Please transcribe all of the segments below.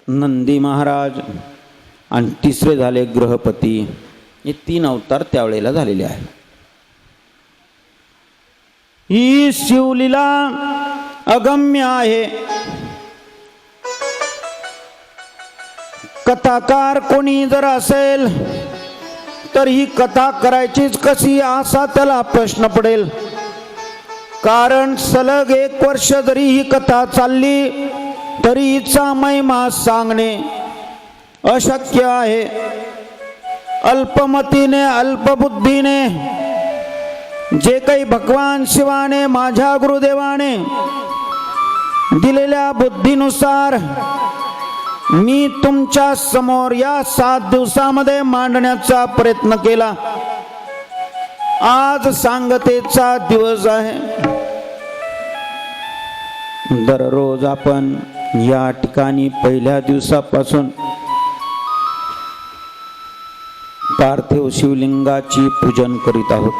नंदी महाराज आणि तिसरे झाले ग्रहपती. हे 3 अवतार त्यावेळेला झालेले आहेत. ही शिवलीला अगम्य आहे. कथाकार कोणी जर असेल तर ही कथा करायचीच कशी असा त्याला प्रश्न पडेल. कारण सलग 1 वर्ष जरी ही कथा चालली तरी हिचा महिमा सांगणे अशक्य आहे. अल्पमतीने अल्पबुद्धीने जे काही भगवान शिवाने माझ्या गुरुदेवाने दिलेल्या बुद्धीनुसार मी तुमच्या समोर या 7 दिवसामध्ये मांडण्याचा प्रयत्न केला. आज सांगतेचा दिवस आहे. दररोज आपण या ठिकाणी पहिल्या दिवसापासून पार्थिव शिवलिंगाची पूजन करीत आहोत.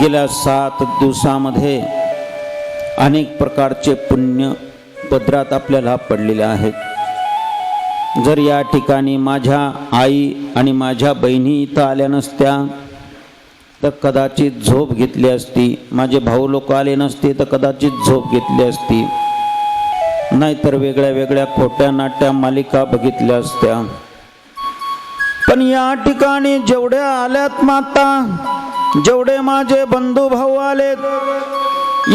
गेल्या 7 दिवसामध्ये अनेक प्रकारचे पुण्य पदरात आपल्याला पडलेले आहेत. जर या ठिकाणी माझ्या आई आणि माझ्या बहिणी इथं आल्या नसत्या तर कदाचित झोप घेतली असती. माझे भाऊ लोक आले नसते तर कदाचित झोप घेतली असती. नाहीतर वेगळ्या वेगळ्या खोट्या नाट्या मालिका बघितल्या असत्या. पण या ठिकाणी जेवढ्या आल्यात माता, जेवढे माझे बंधू भाऊ आलेत,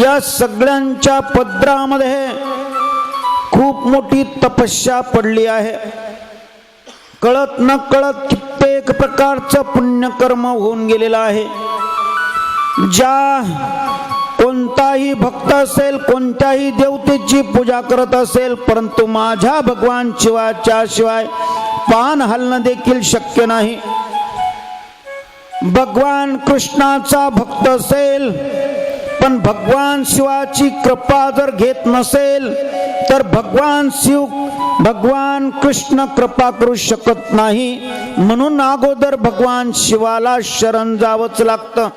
या सगळ्यांच्या पदरामध्ये खूप मोठी तपस्या पडली आहे. कळत न कळत कित्येक प्रकारचं पुण्यकर्म होऊन गेलेलं आहे. ज्या कोणताही भक्त असेल, कोणत्याही देवतेची पूजा करत असेल, परंतु माझ्या भगवान शिवाच्या शिवाय पान हलणं देखील शक्य नाही. भगवान कृष्णाचा भक्त असेल पण भगवान शिवाची कृपा जर घेत नसेल तर भगवान कृष्ण कृपा करू शकत नाही. म्हणून अगोदर भगवान शिवाला शरण जावंच लागतं.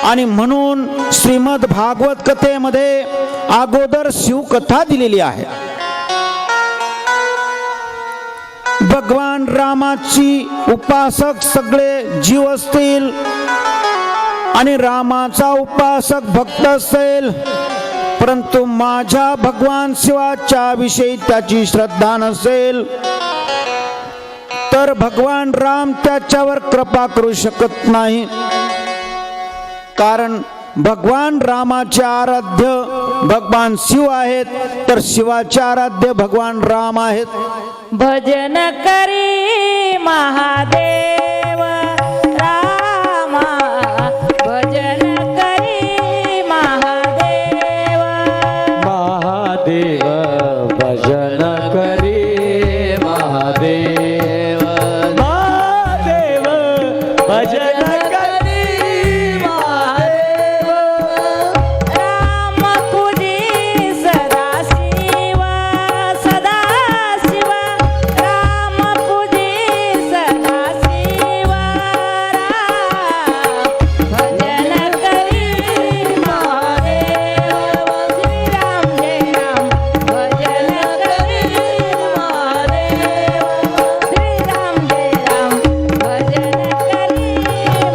आणि म्हणून श्रीमद भागवत कथेमध्ये अगोदर शिवकथा दिलेली आहे. भगवान रामाची उपासक सगळे जीव असतील आणि रामाचा उपासक भक्त असेल, परंतु माझ्या भगवान शिवाच्या विषयी त्याची श्रद्धा नसेल तर भगवान राम त्याच्यावर कृपा करू शकत नाही. कारण भगवान रामाचे आराध्य भगवान शिव आहेत, तर शिवाचे आराध्य भगवान राम आहेत. भजन करी महादेव रामा, भजन करी महादेव महादेव, भजन करी महादेव महादेव, भजन करी महादेव. राम पूजी सदा शिव, सदा शिव. राम पूजी सदा शिव, राम भजन करी महादेव. श्री राम जय राम, भजन करी महादेव. श्री राम जय राम, भजन करी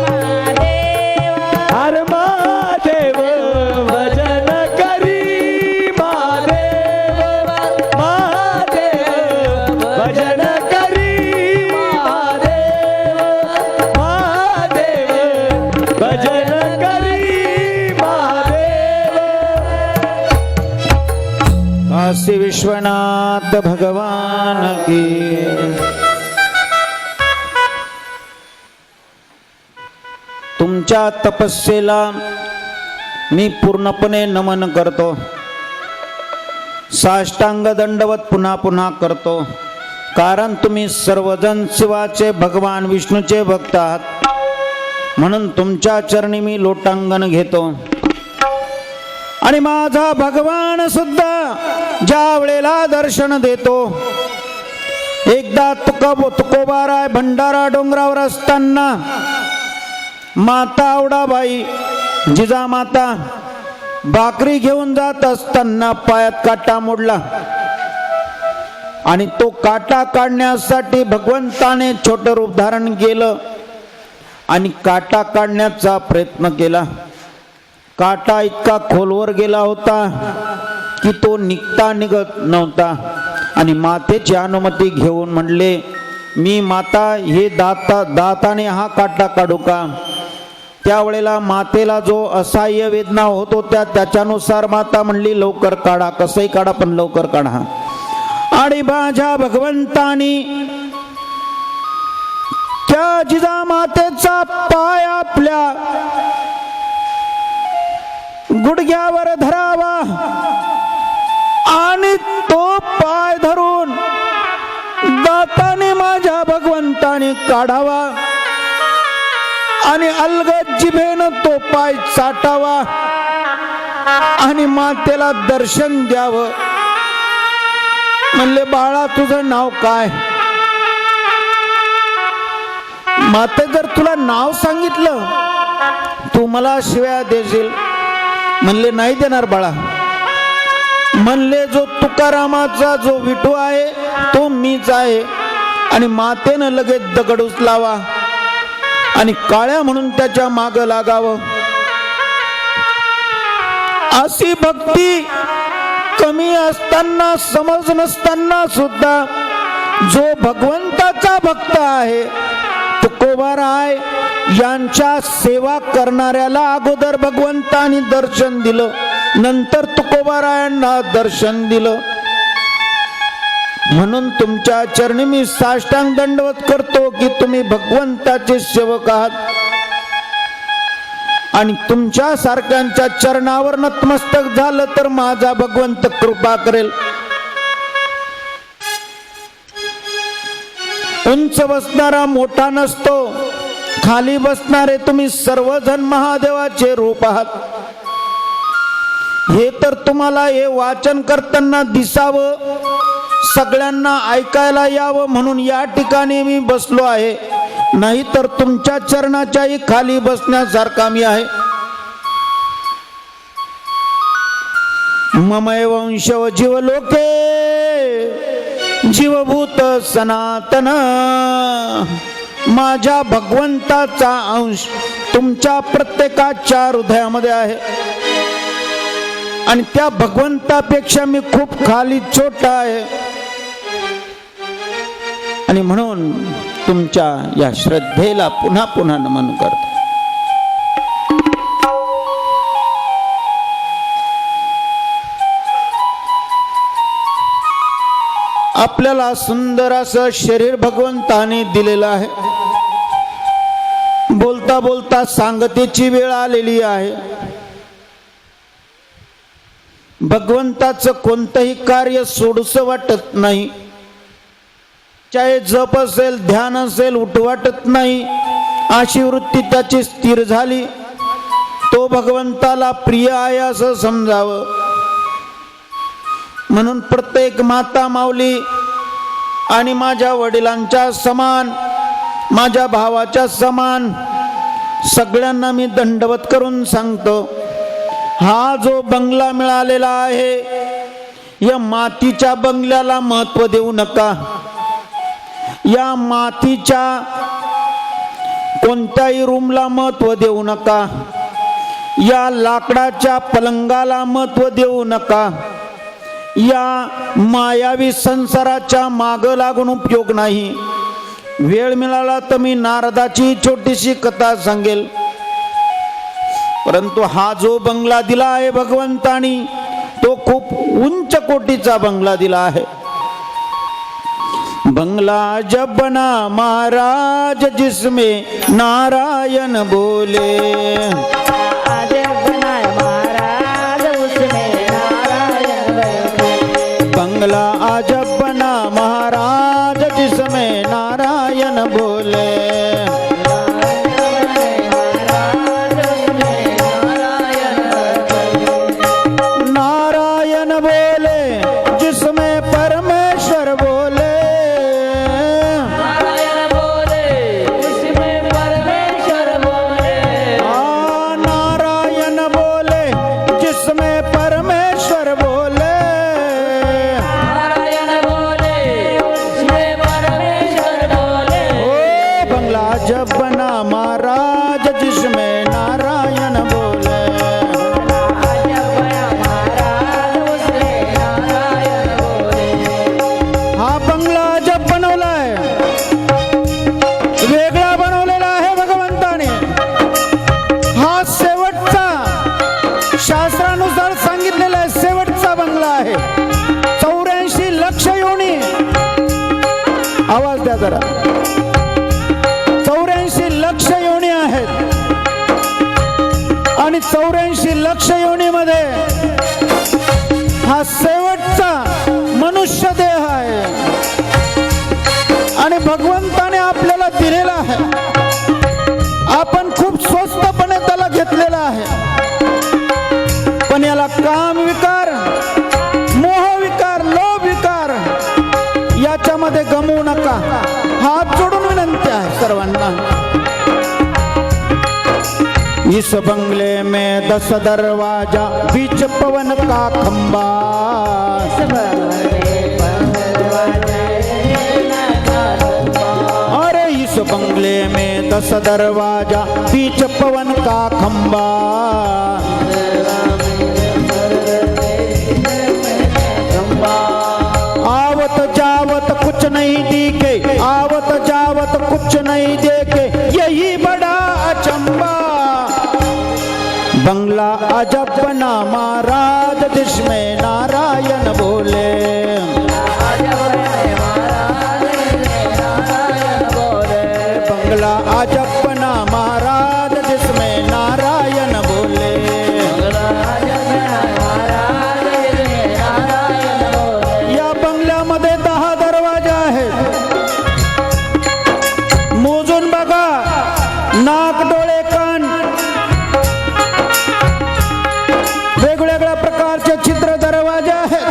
महादेव. हर महादेव, भजन करी महादेव महादेव, भजन करी महादेव महादेव, भजन करी महादेव. काशी विश्वनाथ भगवान की. तुमच्या तपस्येला मी पूर्णपणे नमन करतो. साष्टांग दंडवत पुन्हा पुन्हा करतो. कारण तुम्ही सर्वजण शिवाचे भगवान विष्णूचे भक्त आहात. म्हणून तुमच्या चरणी मी लोटांगण घेतो. आणि माझा भगवान सुद्धा ज्या वेळेला दर्शन देतो, एकदा तुकोबाराय भंडारा डोंगरावर असताना माता आवडाबाई जिजामाता भाकरी घेऊन जात असताना पायात काटा मोडला आणि तो काटा काढण्यासाठी भगवंताने छोटं रूप धारण केलं आणि काटा काढण्याचा प्रयत्न केला. काटा इतका खोलवर गेला होता की तो निघता निघत नव्हता आणि मातेची अनुमती घेऊन म्हणले, मी माता हे दाताने हा काटा काढू का? त्यावेळेला मातेला जो असह्य वेदना होत होत्या त्याच्यानुसार माता म्हणली, लवकर काढा, कसंही काढा पण लवकर काढा. आणि माझ्या भगवंतानी त्या जिजामातेचा पाय आपल्या गुडघ्यावर धरावा आणि तो पाय धरून दाताने माझ्या भगवंताने काढावा आणि अलगद जिभेनं तो पाय चाटावा आणि मातेला दर्शन द्यावं. म्हणले, बाळा तुझं नाव काय? माते, जर तुला नाव सांगितलं तू मला शिव्या देशील. म्हणले, नाही देणार बाळा. म्हणले, जो तुकारामाचा जो विठू आहे तो मीच आहे. आणि मातेनं लगेच दगड उचलावा आणि काळ्या म्हणून त्याच्या माग लागावं. अशी भक्ती कमी असताना, समज नसताना सुद्धा जो भगवंताचा भक्त आहे तुकोबाराय यांच्या सेवा करणाऱ्याला अगोदर भगवंतानी दर्शन दिलं, नंतर तुकोबारायांना दर्शन दिलं. म्हणून तुमच्या चरणी मी साष्टांग दंडवत करतो की तुम्ही भगवंताचे सेवक आहात आणि तुमच्या सारख्यांच्या चरणावर नतमस्तक झालं तर माझा भगवंत कृपा करेल. उंच बसणारा मोठा नसतो, खाली बसणारे तुम्ही सर्वजण महादेवाचे रूप आहात. हे तर तुम्हाला हे वाचन करताना दिसावं, सगळ्यांना ऐकायला यावं म्हणून या ठिकाणी मी बसलो आहे, नाही तर तुमच्या चरणाच्याही खाली बसण्यासारखा मी आहे. ममैव वंशव जीवलोके जीवभूत सनातन. माझ्या भगवंताचा अंश तुमच्या प्रत्येकाच्या हृदयामध्ये आहे आणि त्या भगवंतापेक्षा मी खूप खाली छोटा आहे. आणि म्हणून तुमच्या या श्रद्धेला पुन्हा पुन्हा नमन करतो. आपल्याला सुंदर असं शरीर भगवंताने दिलेलं आहे. बोलता बोलता सांगतेची वेळ आलेली आहे. भगवंताचं कोणतंही कार्य सोडूस वाटत नाही. चाहे जप असेल, ध्यान असेल, उठ वाटत नाही. अशी वृत्ती त्याची स्थिर झाली. तो भगवंताला प्रिय आहे असं समजावं. म्हणून प्रत्येक माता माऊली आणि माझ्या वडिलांच्या समान, माझ्या भावाच्या समान सगळ्यांना मी दंडवत करून सांगतो, हा जो बंगला मिळालेला आहे या मातीच्या बंगल्याला महत्त्व देऊ नका. या मातीच्या कोणत्याही रूमला महत्त्व देऊ नका. या लाकडाच्या पलंगाला महत्त्व देऊ नका. या मायावी संसाराच्या माग लागून उपयोग नाही. वेळ मिळाला तर मी नारदाची छोटीशी कथा सांगेल. परंतु हा जो बंगला दिला आहे भगवंतानी तो खूप उंच कोटीचा बंगला दिला आहे. बंगला जब बना महाराज जिसमें नारायण बोले, आज बनाए महाराज उसमें नारायण बोले. बंगला अजब बना महाराज जिसमें नारायण बोले. नारायण बोले जिसमें परमेश्वर बोले. नारायण बोले उसमें परमेश्वर बोले. नारायण बोले जिसमें आहे. 84 लक्ष योनी, आवाज द्या जरा, 84 लक्ष योनी आहेत आणि 84 लक्ष योनीमध्ये हा शेवटचा मनुष्य देह आहे आणि भगवंताने आपल्याला दिलेला आहे. आपण खूप स्वस्तपणे त्याला घेतलेला आहे, पण याला काम विकार, मोह विकार, लोभ विकार याच्यामध्ये गमवू नका. हात जोडून विनंती आहे सर्वांना. इस बंगले में 10 दरवाजा, बीच पवन का खंबा. अरे इस बंगले में 10 दरवाजा, बीच पवन का खंबा. आवत जावत कुछ नहीं दिखे, आवत जावत कुछ नहीं देखे, यही बड़ा अचंबा. बंगला अजब बना महाराज, जिसमें नारायण बोले. बंगला अजब बना महाराज, जिसमें नारायण बोले. या बंगल्यामध्ये 10 दरवाजे आहेत. मोजून बघा, नाक, डोळे, कान, वेगवेगळ्या प्रकारचे छिद्र दरवाजे आहेत.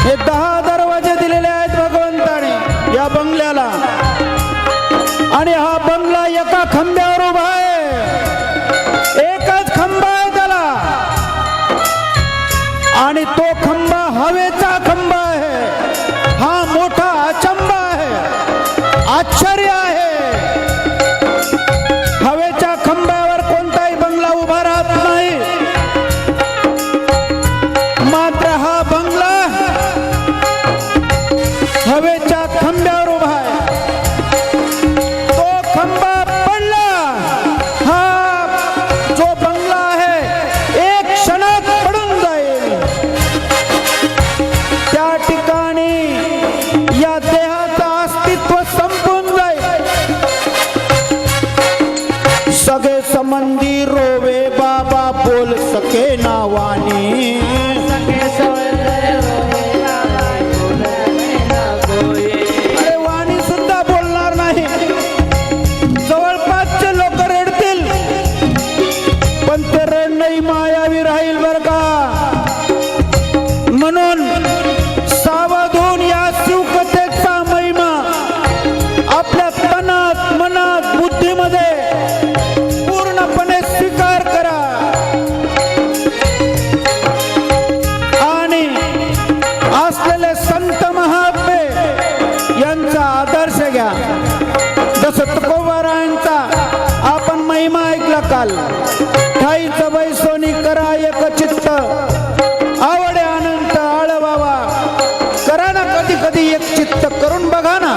हे 10 दरवाजे दिलेले आहेत भगवंताने या बंगल्याला. आणि हा बंगला एका खांब्यावर उभा आहे, एकच खांबा आहे त्याला, आणि तो खांबा हवेचा खांबा आहे. हा मोठा अचंबा आहे, आश्चर्य आहे. हवेच्या खांब्यावर कोणताही बंगला उभा राहत नाही, मात्र हा बंगला हवेच्या खांब्यावर उभा आहे. तो खांबा पडला, हा जो बंगला आहे एक क्षणात पडून जाईल. त्या ठिकाणी या देहाचं अस्तित्व संपून जाईल. सगळे संबंधी रोवे बाबा, बोल सके नावानी. अरे वाणी सुद्धा बोलणार नाही. जवळपासचे लोक रडतील, पण ते रडणंही मायावी राहील बर का. म्हणून सावध होऊन या शिवकथेचा महिमा आपल्या तनात, मनात, बुद्धीमध्ये पूर्णपणे स्वीकार करा आणि असलेले संत महात्मे यांचा आदर्श घ्या. जसं तुकोबारायांचा आपण महिमा ऐकला काल. ठाईचं बैसोनी करा एक चित्त, आवडे अनंत आळवावा. करा ना कधी कधी एक चित्त करून बघा ना.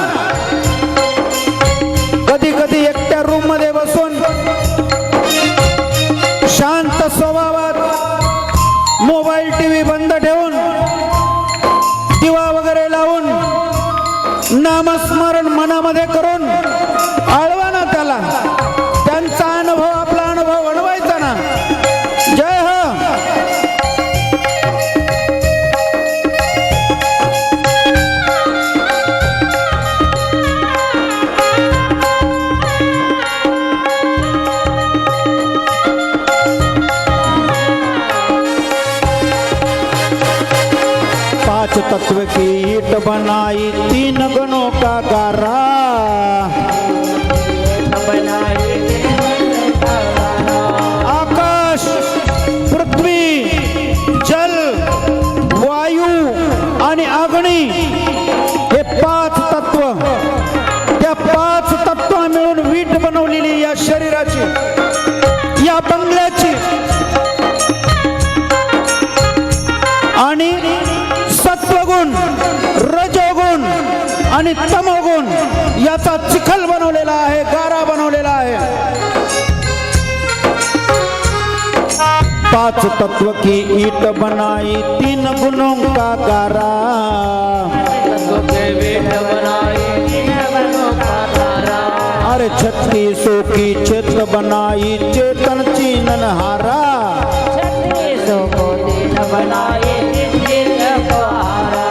कधी कधी एकट्या रूम मध्ये बसून शांत स्वभावात मोबाईल टीव्ही बंद ठेवून दिवा वगैरे लावून नामस्मरण मनामध्ये करून आळवा ना त्याला. त्यांचा अनुभव आपला अनुभव अनुभवायचा ना. जय हो. पांच तत्व की ईट बनाई, 3 गणों का गारा. आकाश, पृथ्वी, जल, वायू आणि अग्नी हे 5 तत्व, त्या 5 तत्व मिळून वीट बनवलेली या शरीराची, या बंगल्याची. आणि सत्वगुण, रजोगुण आणि तमोगुण याचा चिखल बनवलेला आहे, गारा बनवलेला आहे. पांच तत्व की ईट बनाई 3 गुणों का गारा तत्व के वेद बनाए 3 गुणों का तारा अरे 36 की चेत बनाई चेतन चीननहारा 36 को दिन बनाए दिन को हारा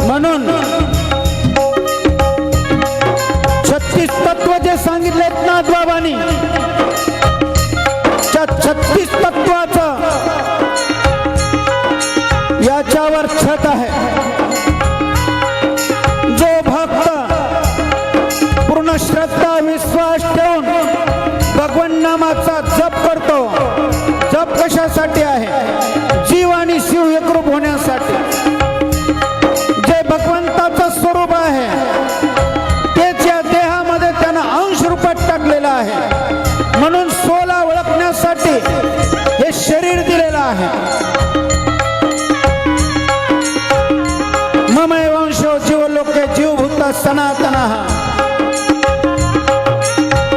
म्हणून 36 तत्व जे सांगितलेत नाथबाबांनी त्या 36 तत्वाचं याच्यावर छत आहे. जो भक्त पूर्ण श्रद्धा विश्वास ठेवून भगवान नामाचा जप करतो. जप कशासाठी आहे? जीव आणि शिव एकरूप होण्यासाठी. जे भगवंताचं स्वरूप आहे तेच या देहामध्ये त्यानं अंश रूपात टाकलेलं आहे. म्हणून सोला ओळखण्यासाठी हे शरीर दिलेलं आहे. ममय वंशो जीवलोके जीवभूता सनातनः.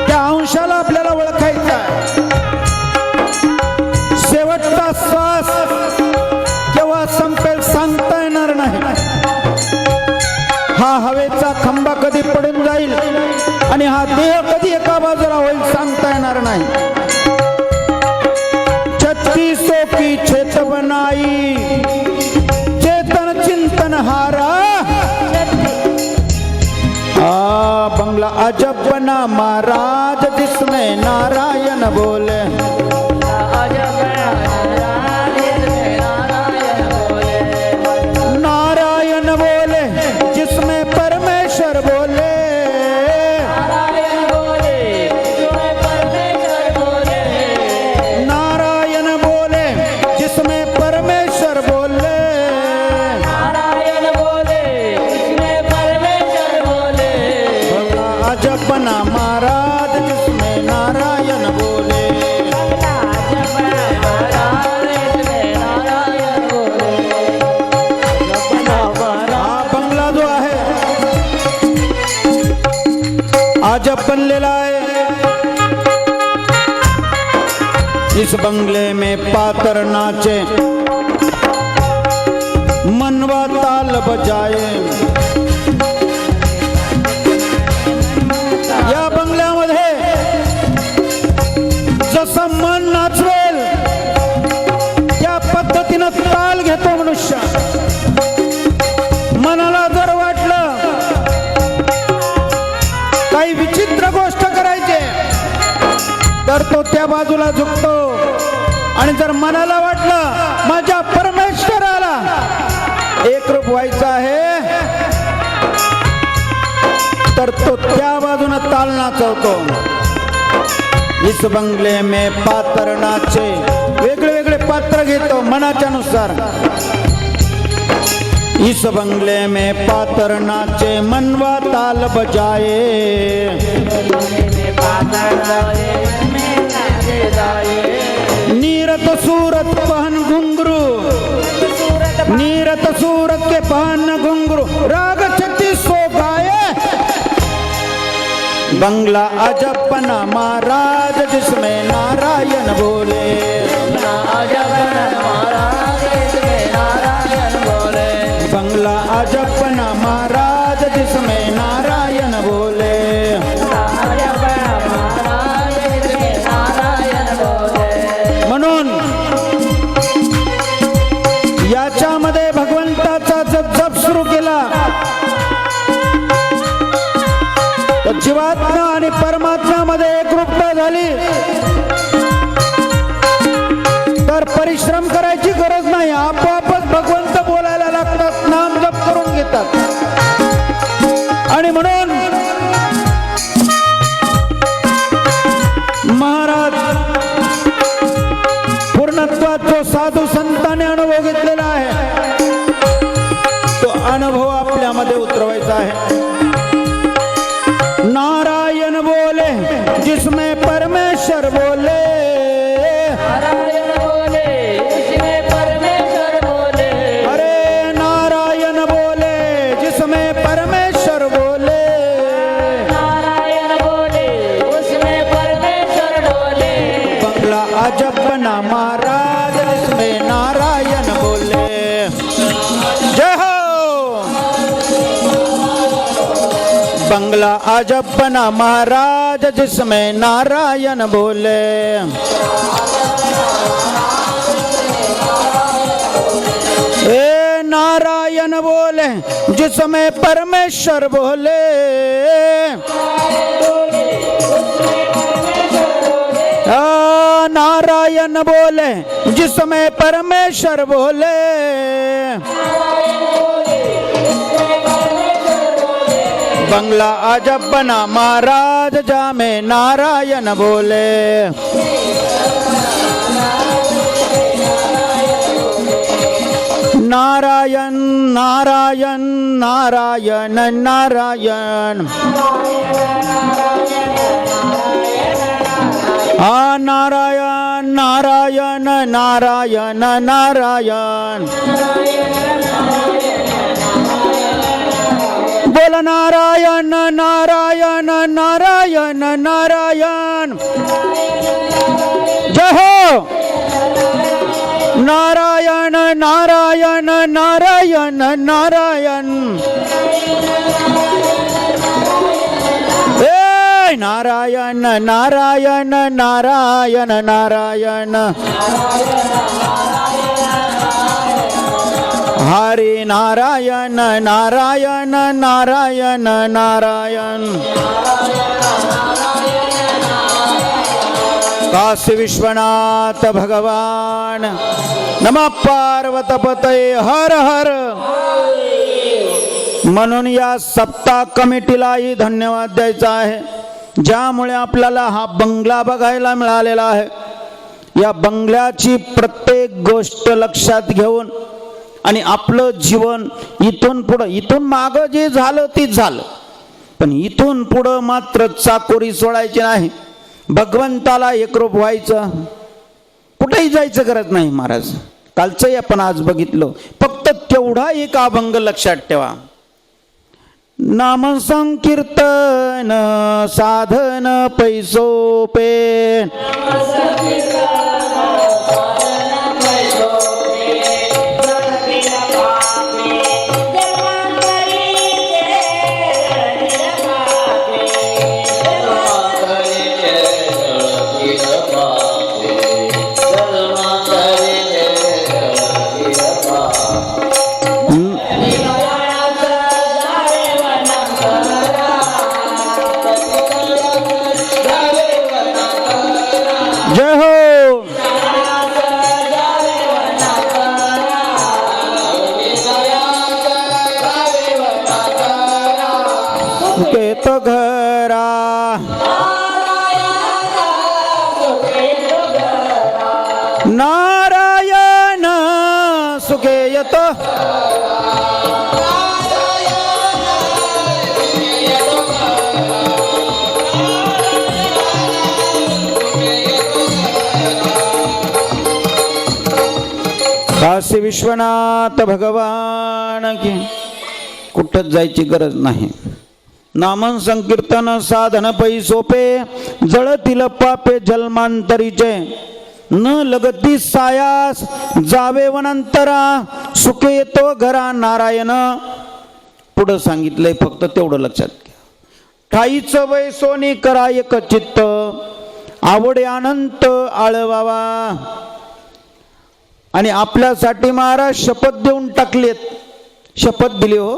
त्या अंशाला आपल्याला ओळखायचा आहे. शेवटचा श्वास केव्हा संपेल सांगता येणार नाही. हा हवेचा खंबा कधी पडून जाईल आणि हा देह कधी एका बाजूला होईल सांगता येणार नाही. 36 की छेत बनाई चेतन चिंतन हारा. बंगला अजब बना महाराज जिसमें नारायण बोले. नारायण बोले जिसमें परमेश्वर बोले. नारायण बोले जिसमें परमेश्वर बोले. अजब बना महाराज जिसमें नारायण बोले. हा बंगला जो आहे अजब बनलेला आहे. इस बंगले में पातर नाचे मनवा ताल बजाए. या बंगल्यामध्ये जसं मन नाचवेल त्या पद्धतीनं ताल घेतो मनुष्य. मनाला जर वाटलं काही विचित्र गोष्ट करायची तर तो त्या बाजूला झुकतो. आणि जर मनाला वाटलं माझ्या परमेश्वराला एकरूप व्हायचं आहे तर तो त्या बाजूने ताल नाचवतो. इस बंगले में पात्र नाचे. वेगळे वेगळे पात्र घेतो मनाच्या नुसार. इस बंगले में पात्र नाचे मनवा ताल बजाए. नीरत सूरत पहन घुंघरू. नीरत सूरत के पहन घुंघरू राग 36 गाए. बंगला अजब बना महाराज जिसमें नारायण बोले. बंगला अजब बना महाराज जिसमें नारायण बोले. म्हणून याच्यामध्ये भगवंताचा जप सुरू केला तर जीवात्मा आणि परमात्म्यामध्ये एकरूपता झाली तर परिश्रम करायची गरज नाही. आपोआपच भगवंत बोलायला लागतात. नाम जप करून घेतात. आणि म्हणून महाराज पूर्णत्वात जो साधू संतांनी अनुभव घेतलेला आहे तो अनुभव आपल्यामध्ये उतरवायचा आहे. नारायण बोले जिसमें परमेश्वर बोले. अरे नारायण बोले जिसमें परमेश्वर बोले. बंगला अजब बना महाराज बंगला अजब बना महाराज जिसमें नारायण बोले। ए नारायण बोले जिसमें परमेश्वर बोले। नारायण बोले जिसमें परमेश्वर बोले। बंगला अजब बना महाराज जामे नारायण बोले। नारायण नारायण नारायण नारायण। नारायण नारायण नारायण नारायण। बोल नारायण नारायण नारायण नारायण। जय हो नारायण नारायण नारायण नारायण। नारायण नारायण नारायण नारायण। हरि नारायण नारायण नारायण नारायण। काशी विश्वनाथ भगवान नमः पार्वतपतये हर हर। म्हणून या सप्ताह कमिटीलाही धन्यवाद द्यायचा आहे, ज्यामुळे आपल्याला हा बंगला बघायला मिळालेला आहे। या बंगल्याची प्रत्येक गोष्ट लक्षात घेऊन आणि आपलं जीवन इथून पुढं, इथून मागं जे झालं तीच झालं, पण इथून पुढं मात्र चाकोरी सोडायची नाही, भगवंताला एकरूप व्हायचं, कुठेही जायचं गरज नाही महाराज। कालचंही आपण आज बघितलं, फक्त तेवढा एक अभंग लक्षात ठेवा। नाम संकीर्तन साधन पैसोपे। जय हो सुखे तो घरा नारायण सुखे येतो। काशी विश्वनाथ भगवान की कुठंच जायची गरज नाही। नामन संकीर्तन साधन पैसोपे जळतील पापे जन्मांतरीचे न लगती सायास जावे वनांतरा सुखे येतो घरा नारायण। पुढं सांगितलंय, फक्त तेवढं लक्षात घ्या। ठाईचं वय सोनी करा एक चित्त आवडे अनंत आळवावा। आणि आपल्यासाठी महाराज शपथ देऊन टाकलेत, शपथ दिली हो,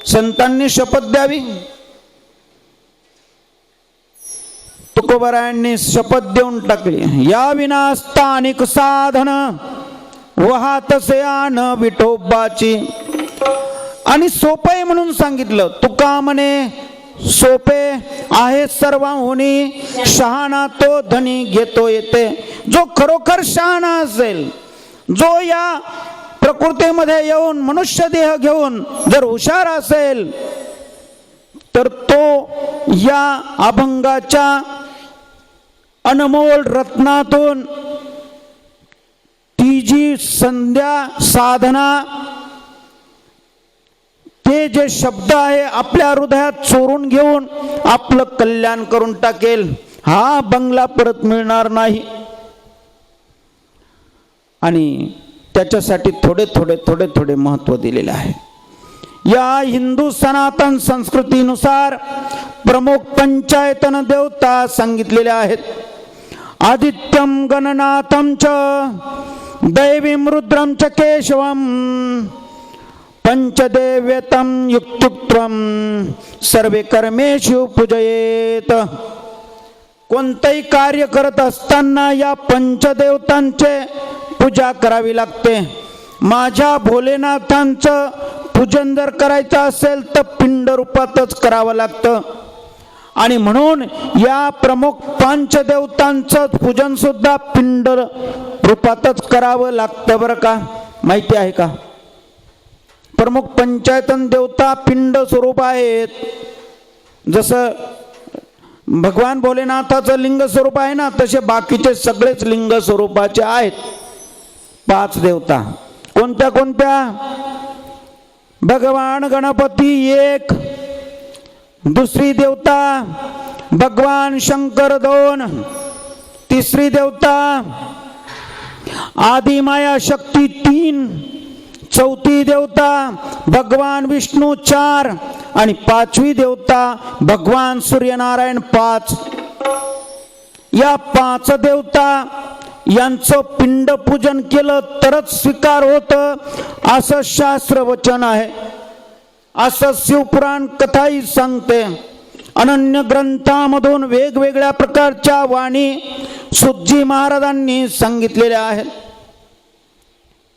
संतांनी शपथ द्यावी। तुकोबारायांनी शपथ देऊन टाकली, या विनास्ता अनेक साधन वहातसे आन विठोबाची। आणि सोपे म्हणून सांगितलं, तुका म्हणे सोपे आहे सर्वांहुनी शहाणा तो धनी घेतो येते। जो खरोखर शहाणा असेल, जो या प्रकृतीमध्ये येऊन मनुष्य देह घेऊन जर हुशार असेल, तर तो या अभंगाच्या अनमोल रत्नातून ती जी संध्या साधना, ते जे शब्द आहे आपल्या हृदयात चोरून घेऊन आपलं कल्याण करून टाकेल। हा बंगला परत मिळणार नाही। आणि त्याच्यासाठी थोडे थोडे महत्त्व दिलेले आहे। या हिंदू सनातन संस्कृतीनुसार प्रमुख पंचायतन देवता सांगितलेल्या आहेत. आदित्यम गणनाथम च दैवीं रुद्रम च केशवम पंचदेव्यतम युक्तुक्त्वम सर्वे कर्मेषु पूजयेत. कोणतेही कार्य करत असताना या पंचदेवतांचे पूजा करावी लागते. माझ्या भोलेनाथांचं पूजन जर करायचं असेल तर पिंड रूपातच करावं लागतं. आणि म्हणून या प्रमुख पंचदेवतांचं पूजन सुद्धा पिंड रूपातच करावं लागतं बरं का. माहिती आहे का? प्रमुख पंचायतन देवता पिंड स्वरूप आहेत. जसं भगवान भोलेनाथाचं लिंग स्वरूप आहे ना, तसे बाकीचे सगळेच लिंग स्वरूपाचे आहेत. 5 देवता कोणत्या कोणत्या? भगवान गणपती एक, दुसरी देवता भगवान शंकर 2, तिसरी देवता आदिमाया शक्ती 3, चौथी देवता भगवान विष्णू 4 आणि 5वी देवता भगवान सूर्यनारायण 5. या 5 देवता यांचं पिंड पूजन केलं तरच स्वीकार होतं असं शास्त्र वचन आहे. असं शिवपुराण कथाही सांगते. अनन्य ग्रंथामधून वेगवेगळ्या प्रकारच्या वाणी सुतजी महाराजांनी सांगितलेल्या आहेत.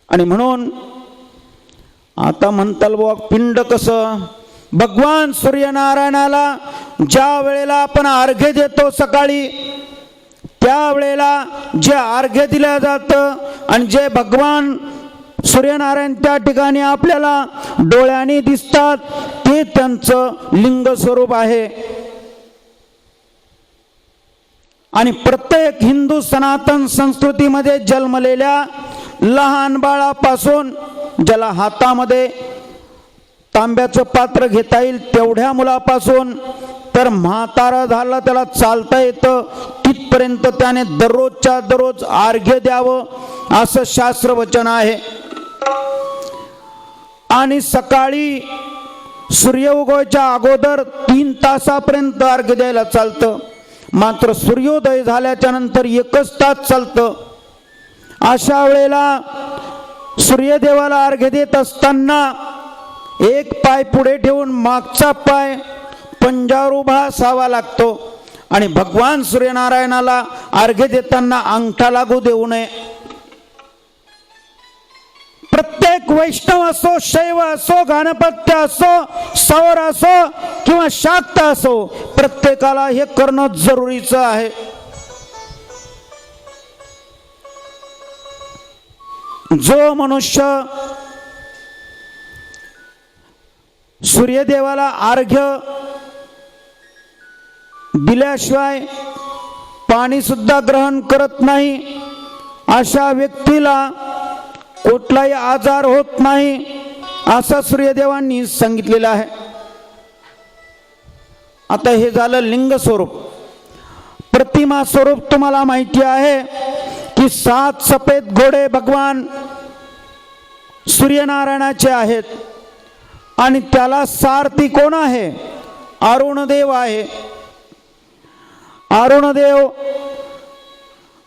आणि म्हणून आता म्हणताल बुवा पिंड कसं? भगवान सूर्यनारायणाला ज्या वेळेला आपण अर्घ्य देतो सकाळी, त्यावेळेला जे अर्घ्य दिलं जातं आणि जे भगवान सूर्यनारायण त्या ठिकाणी आपल्याला डोळ्यांनी दिसतात ते त्यांचं लिंग स्वरूप आहे. आणि प्रत्येक हिंदू सनातन संस्कृतीमध्ये जन्मलेल्या लहान बाळापासून ज्याला हातामध्ये तांब्याचं पात्र घेता येईल तेवढ्या मुलापासून तर म्हातारा झाला त्याला चालता येतं तिथपर्यंत त्याने दररोजच्या दररोज अर्घ्य द्यावं असं शास्त्र वचन आहे. आणि सकाळी सूर्य उगवायच्या अगोदर 3 तासापर्यंत अर्घ्य द्यायला चालतं. मात्र सूर्योदय झाल्याच्या नंतर 1च तास चालतं. अशा वेळेला सूर्यदेवाला अर्घ्य देत असताना एक पाय पुढे ठेवून मागचा पाय पंजावर उभा असावा लागतो. आणि भगवान सूर्यनारायणाला अर्घ्य देताना अंगठा लागू देऊ नये. प्रत्येक वैष्णव असो, शैव असो, गणपत्य असो, सौर असो किंवा शाक्त असो, प्रत्येकाला हे करणं जरुरीचं आहे. जो मनुष्य सूर्यदेवाला अर्घ्य दिल्याशिवाय पाणी सुद्धा ग्रहण करत नाही, अशा व्यक्तीला कुठलाही आजार होत नाही असं सूर्यदेवांनी सांगितलेलं आहे. आता हे झालं लिंग स्वरूप. प्रतिमा स्वरूप तुम्हाला माहिती आहे की 7 सफेद घोडे भगवान सूर्यनारायणाचे आहेत. आणि त्याला सारथी कोण आहे? अरुणदेव आहे. अरुणदेव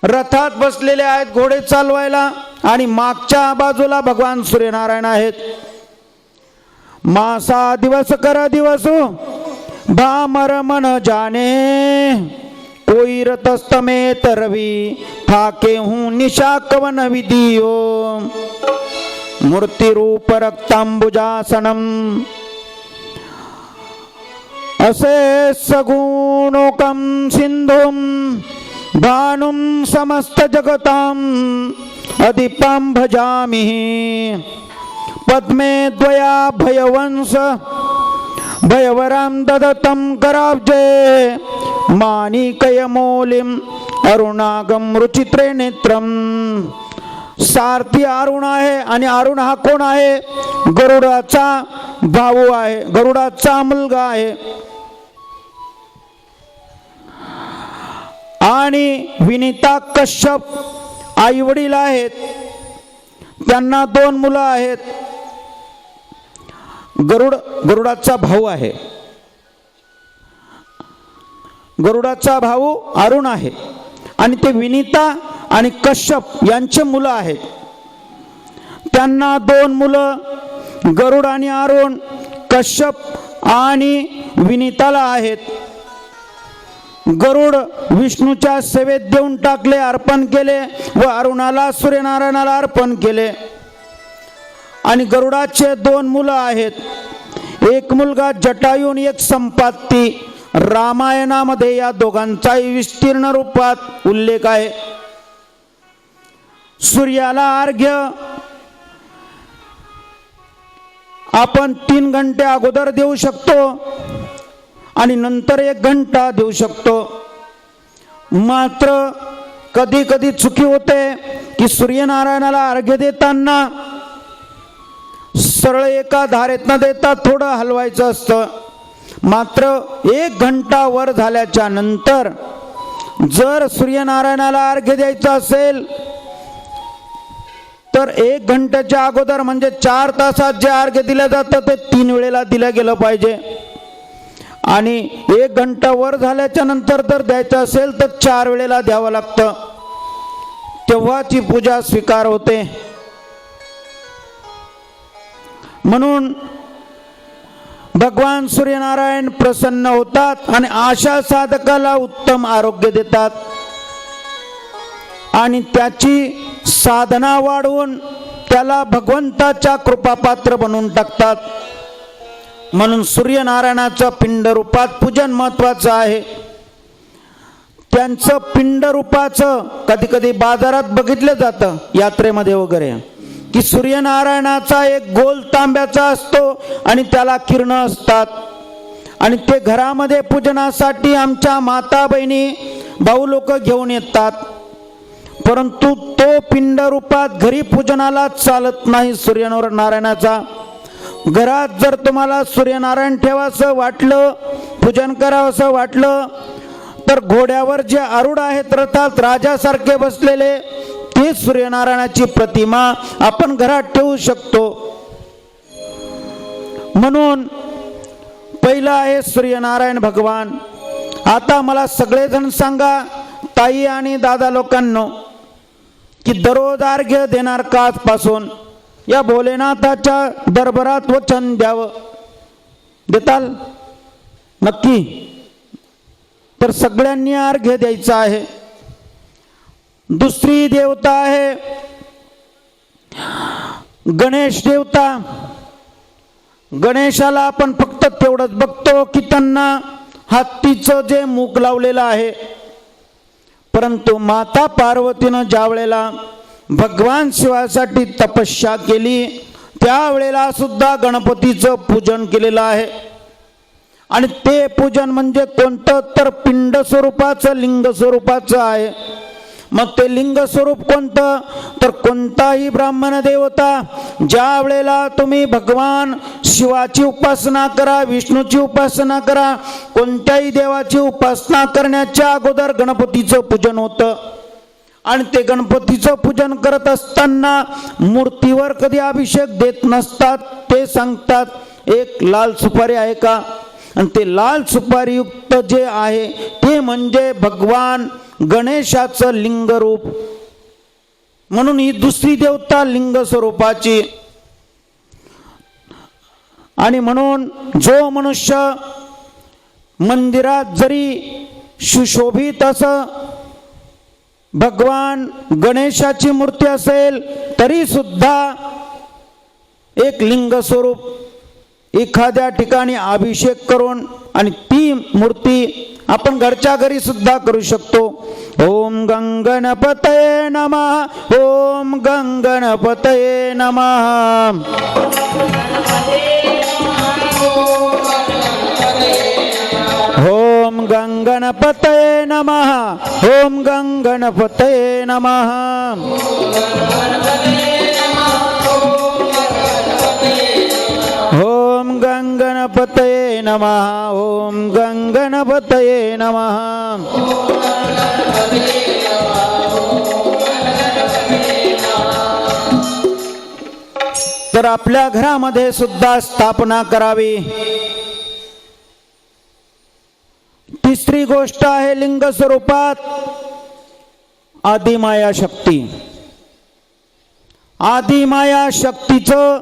रथात बसलेले आहेत घोडे चालवायला आणि मागच्या बाजूला भगवान सूर्यनारायण आहेत. मासा दिवस कर दिवसो भामर मन जाने, कोई रतस्तमेत रवि ठाके हूँ निशा कवन विधियो, मूर्ति रूप रक्तांबुजासनम असे सगुणोकम सिंधुम भानुम समस्त जगताम अधिपां भजामि, पद्मे द्वया भयवंश भयवराम ददतं कराब्जे, माणिकयमौलिम अरुणागम रुचित्रे नेत्रम. सारथी अरुण आहे आणि अरुण हा कोण आहे? गरुडाचा भाऊ आहे, गरुडाचा मुलगा आहे. आणि विनीता कश्यप आई वडील आहेत, त्यांना 2 मुलं आहेत. गरुडाचा भाऊ आहे. गरुडाचा भाऊ अरुण आहे आणि ते विनीता आणि कश्यप यांचे मुलं आहेत. त्यांना 2 मुलं गरुड आणि अरुण, कश्यप आणि विनीताला आहेत. गरुड विष्णूच्या सेवेत देऊन टाकले, अर्पण केले व अरुणाला सूर्यनारायणाला अर्पण केले. आणि गरुडाचे 2 मुलं आहेत. एक मुलगा जटायू आणि एक संपाती. रामायणामध्ये या दोघांचाही विस्तीर्ण रूपात उल्लेख आहे. सूर्याला अर्घ्य आपण 3 घंटे अगोदर देऊ शकतो आणि नंतर 1 घंटा देऊ शकतो. मात्र कधी कधी चुकी होते की सूर्यनारायणाला अर्घ्य देताना सरळ एका धारेत न देता थोडं हलवायचं असतं. मात्र 1 घंटा वर झाल्याच्या नंतर जर सूर्यनारायणाला अर्घ्य द्यायचं असेल तर 1 घंट्याच्या अगोदर म्हणजे 4 तासात जे अर्घ्य दिलं जातं ते 3 वेळेला दिलं गेलं पाहिजे. आणि 1 घंटा वर झाल्याच्या नंतर जर द्यायचं असेल तर 4 वेळेला द्यावं लागतं, तेव्हाची पूजा स्वीकार होते. म्हणून भगवान सूर्यनारायण प्रसन्न होतात आणि अशा साधकाला उत्तम आरोग्य देतात आणि त्याची साधना वाढवून त्याला भगवंताच्या कृपापात्र बनवून टाकतात. म्हणून सूर्यनारायणाचं पिंड रूपात पूजन महत्वाचं आहे. त्यांचं पिंड रूपाचं कधी कधी बाजारात बघितलं जातं, यात्रेमध्ये वगैरे, की सूर्यनारायणाचा एक गोल तांब्याचा असतो आणि त्याला किरणं असतात आणि ते घरामध्ये पूजनासाठी आमच्या माता बहिणी भाऊ लोक घेऊन येतात. परंतु तो पिंड रूपात घरी पूजनाला चालत नाही सूर्यनारायणाचा. घरात जर तुम्हाला सूर्यनारायण ठेवावंसं वाटलं, पूजन करावंसं वाटलं तर घोड्यावर जे आरूढ आहेत रथात राजासारखे बसलेले ते सूर्यनारायणाची प्रतिमा आपण घरात ठेवू शकतो. म्हणून पहिला आहे सूर्यनारायण भगवान. आता मला सगळेजण सांगा, ताई आणि दादा लोकांनो, की दररोज अर्घ्य देणार का आजपासून? या भोलेनाथाच्या दरबारात वचन द्यावं. देताल नक्की? तर सगळ्यांनी अर्घ्य द्यायचं आहे. दुसरी देवता आहे गणेश देवता. गणेशाला आपण फक्त तेवढंच बघतो की त्यांना हत्तीचं जे मुख लावलेलं आहे, परंतु माता पार्वतीनं ज्या वेळेला भगवान शिवासाठी तपस्या केली त्यावेळेला सुद्धा गणपतीचं पूजन केलेलं आहे. आणि ते पूजन म्हणजे कोणतं? तर पिंड स्वरूपाचं, लिंग स्वरूपाचं आहे. मग ते लिंग स्वरूप कोणतं? तर कोणताही ब्राह्मण देवता ज्या वेळेला तुम्ही भगवान शिवाची उपासना करा, विष्णूची उपासना करा, कोणत्याही देवाची उपासना करण्याच्या अगोदर गणपतीचं पूजन होतं. आणि ते गणपतीचं पूजन करत असताना मूर्तीवर कधी अभिषेक देत नसतात. ते सांगतात एक लाल सुपारी आहे का? आणि ते लाल सुपारीयुक्त जे आहे ते म्हणजे भगवान गणेशाचं लिंग रूप. म्हणून ही दुसरी देवता लिंग स्वरूपाची. आणि म्हणून जो मनुष्य मंदिरात जरी सुशोभित असं भगवान गणेशाची मूर्ती असेल तरी सुद्धा एक लिंग स्वरूप एखाद्या ठिकाणी अभिषेक करून आणि ती मूर्ती आपण घरच्या घरी सुद्धा करू शकतो. ओम गंगणपतये नमः, ओम गंगणपतये नमः. ओम गंगणपतये नमः, ओम गंगणपतये नमः. ओम गंगणपतये नमः, ओम गंगणपतये नमः. तर आपल्या घरामध्ये सुद्धा स्थापना करावी. तिसरी गोष्ट आहे लिंग स्वरूपात आदिमाया शक्ती. आदिमाया शक्तीचं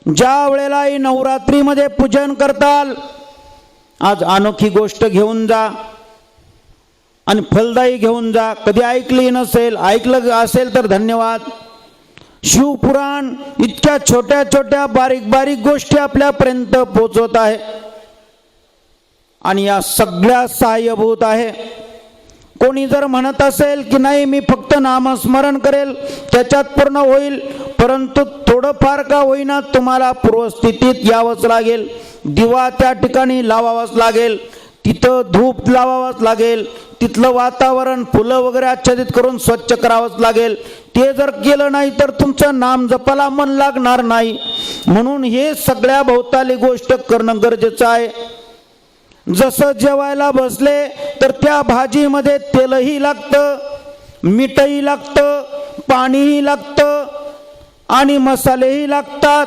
ज्या वेळेलाही नवरात्रीमध्ये पूजन करताल, आज अनोखी गोष्ट घेऊन जा आणि फलदायी घेऊन जा. कधी ऐकली नसेल, ऐकलं असेल तर धन्यवाद. शिवपुराण इतक्या छोट्या छोट्या बारीक बारीक गोष्टी आपल्यापर्यंत पोहोचवत आहे आणि या सगळ्या सहाय्यभूत आहे. कोणी जर म्हणत असेल की नाही मी फक्त नामस्मरण करेल त्याच्यात पूर्ण होईल, परंतु थोडंफार का होईना तुम्हाला पूर्वस्थितीत यावंच लागेल. दिवा त्या ठिकाणी लावावाच लागेल, तिथं धूप लावावाच लागेल, तिथलं वातावरण फुलं वगैरे आच्छादित करून स्वच्छ करावंच लागेल. ते जर केलं नाही तर तुमचं नाम जपाला मन लागणार नाही. म्हणून हे सगळ्या भोवताली गोष्ट करणं गरजेचं आहे. जसं जेवायला बसले तर त्या भाजीमध्ये तेलही लागतं, मीठही लागतं, पाणीही लागतं आणि मसालेही लागतात.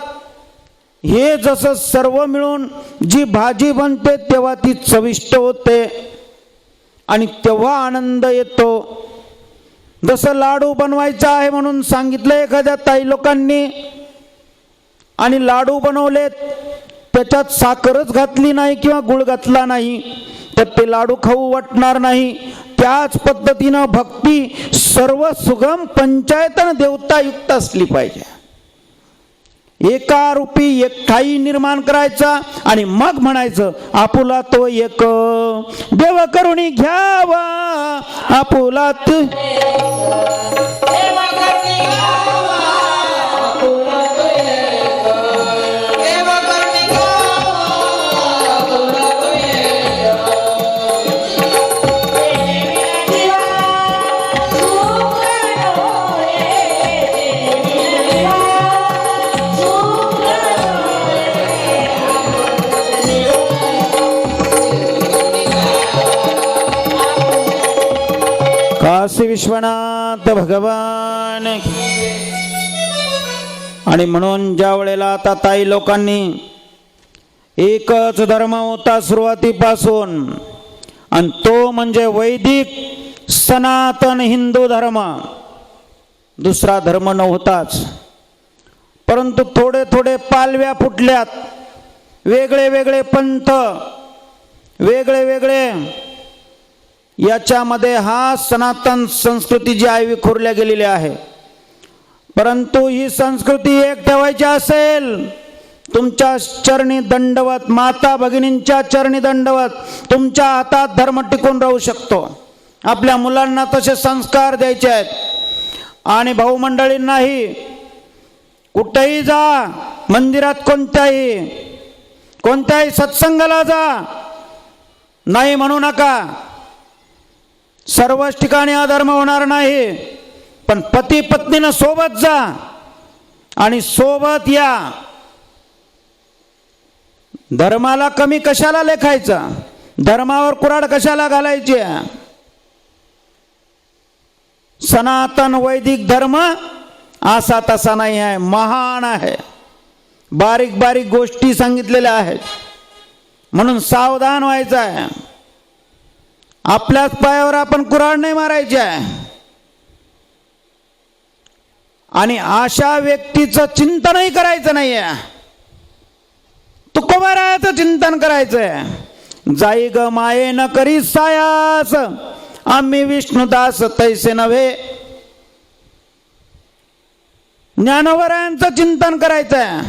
हे जसं सर्व मिळून जी भाजी बनते तेव्हा ती चविष्ट होते आणि तेव्हा आनंद येतो. जसं लाडू बनवायचा आहे म्हणून सांगितलं एखाद्या ताई लोकांनी आणि लाडू बनवलेत, त्याच्यात साखरच घातली नाही किंवा गुळ घातला नाही तर ते लाडू खाऊ वाटणार नाही. त्याच पद्धतीनं भक्ती सर्व सुगम पंचायतन देवतायुक्त असली पाहिजे. एका रूपी एकठाई निर्माण करायचा आणि मग म्हणायचं आपुला तो एक देव करुणी घ्यावा, आपुला तो काशी विश्वनाथ भगवान. आणि म्हणून ज्या वेळेला आता ताई लोकांनी एकच धर्म होता सुरुवातीपासून आणि तो म्हणजे वैदिक सनातन हिंदू धर्म, दुसरा धर्म नव्हताच. परंतु थोडे थोडे पालव्या फुटल्यात, वेगळे वेगळे पंथ, वेगळे वेगळे याच्यामध्ये हा सनातन संस्कृती जी आहे विखुरल्या गेलेली आहे. परंतु ही संस्कृती एक ठेवायची असेल, तुमच्या चरणी दंडवत, माता भगिनींच्या चरणी दंडवत, तुमच्या हातात धर्म टिकून राहू शकतो. आपल्या मुलांना तसे संस्कार द्यायचे आहेत. आणि भाऊ मंडळींनाही कुठेही जा, मंदिरात कोणत्याही सत्संगाला जा, नाही म्हणू नका. सर्वच ठिकाणी अधर्म होणार नाही, पण पती पत्नीनं सोबत जा आणि सोबत या. धर्माला कमी कशाला लेखायचं, धर्मावर कुऱ्हाड कशाला घालायची. सनातन वैदिक धर्म असा तसा नाही आहे, महान आहे. बारीक बारीक गोष्टी सांगितलेल्या आहेत, म्हणून सावधान व्हायचं आहे. आपल्याच पायावर आपण कुऱ्हाड नाही मारायची आहे. आणि अशा व्यक्तीचं चिंतनही करायचं नाहीये. तुकोबारायाचं चिंतन करायचंय. जाई ग माये न करी सायास, आम्ही विष्णुदास तैसे नव्हे. ज्ञानोबरायांचं चिंतन करायचंय.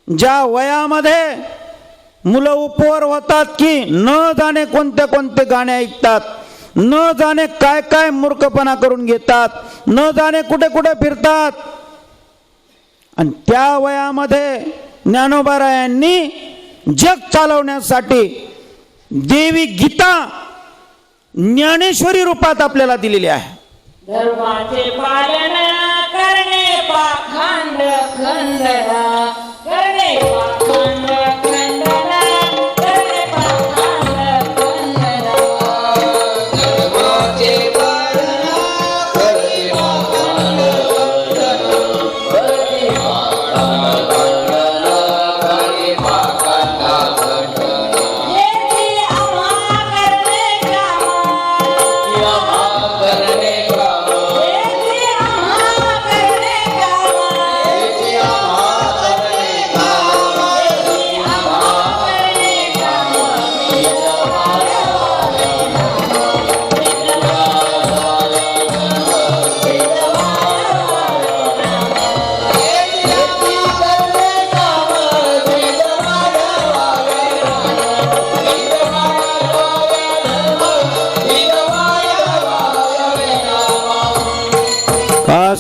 ज्या वयामध्ये मुलं उपवर होतात की न जाणे कोणते कोणते गाणे ऐकतात, न जाणे काय काय मूर्खपणा करून घेतात, न जाणे कुठे कुठे फिरतात. आणि त्या वयामध्ये ज्ञानोबारायांनी जग चालवण्यासाठी देवी गीता ज्ञानेश्वरी रूपात आपल्याला दिलेली आहे. धर्माचे पालन करणे पाखंड खंडना, करणे पाखंड खंडना, करणे पाखंड खंडना. धर्माचे पालन करणे पाखंड खंडना, करणे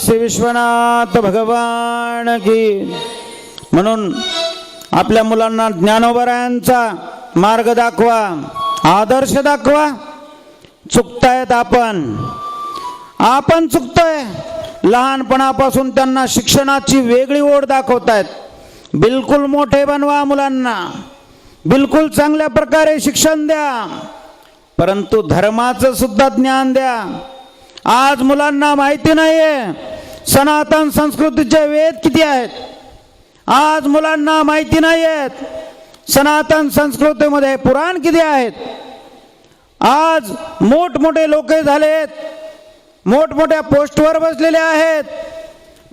श्री विश्वनाथ भगवान की. म्हणून आपल्या मुलांना ज्ञानोबरायांचा मार्ग दाखवा, आदर्श दाखवा. चुकतायत आपण चुकतोय. लहानपणापासून त्यांना शिक्षणाची वेगळी ओढ दाखवतायत. बिलकुल मोठे बनवा मुलांना, बिलकुल चांगल्या प्रकारे शिक्षण द्या, परंतु धर्माचं सुद्धा ज्ञान द्या. आज मुलांना माहिती नाहीये सनातन संस्कृतीचे वेद किती आहेत. आज मुलांना माहिती नाहीयेत सनातन संस्कृतीमध्ये पुराण किती आहेत. आज मोठमोठे लोक झालेत, मोठमोठ्या पोस्टवर बसलेले आहेत,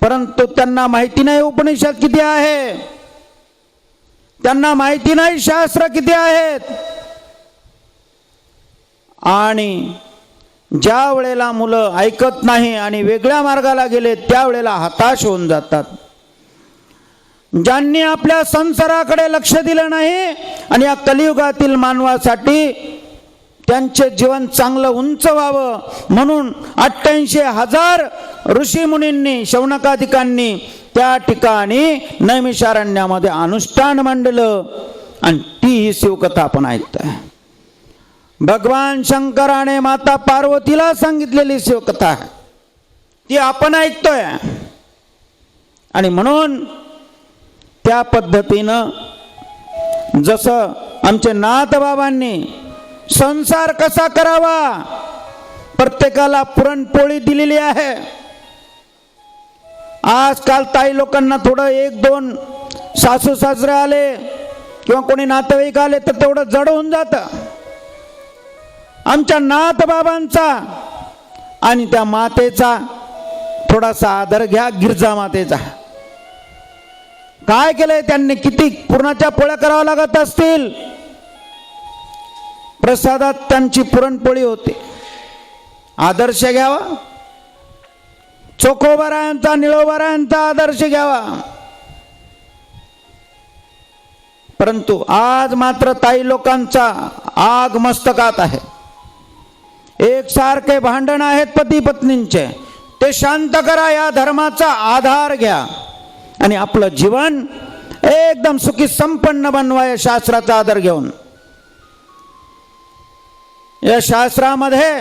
परंतु त्यांना माहिती नाही उपनिषद किती आहे, त्यांना माहिती नाही शास्त्र किती आहेत. आणि ज्या वेळेला मुलं ऐकत नाही आणि वेगळ्या मार्गाला गेले त्यावेळेला हताश होऊन जातात. ज्यांनी आपल्या संसाराकडे लक्ष दिलं नाही आणि या कलियुगातील मानवासाठी त्यांचे जीवन चांगलं उंच व्हावं म्हणून 88,000 ऋषी मुनींनी शौनकादिकांनी त्या ठिकाणी नैमिषारण्यामध्ये अनुष्ठान मांडलं. आणि ती ही शिवकथा आपण ऐकतोय. भगवान शंकराने माता पार्वतीला सांगितलेली शिवकथा आहे, ती आपण ऐकतोय. आणि म्हणून त्या पद्धतीनं जसं आमचे नाथबाबांनी संसार कसा करावा प्रत्येकाला पुरणपोळी दिलेली आहे. आजकाल ताई लोकांना थोडं 1-2 सासू सासरे आले किंवा कोणी नातेवाईक आले तर तेवढं जड होऊन जातं. आमच्या नाथबाबांचा आणि त्या मातेचा थोडासा आदर घ्या. गिरजा मातेचा काय केलंय त्यांनी, किती पुरणाच्या पोळ्या कराव्या लागत असतील. प्रसादात त्यांची पुरणपोळी होते. आदर्श घ्यावा. चोखोबारायांचा निळोबारायांचा आदर्श घ्यावा. परंतु आज मात्र ताई लोकांचा आग मस्तकात आहे. एकसारखे भांडण आहेत पती पत्नींचे, ते शांत करा. या धर्माचा आधार घ्या आणि आपलं जीवन एकदम सुखी संपन्न बनवा या शास्त्राचा आधार घेऊन. या शास्त्रामध्ये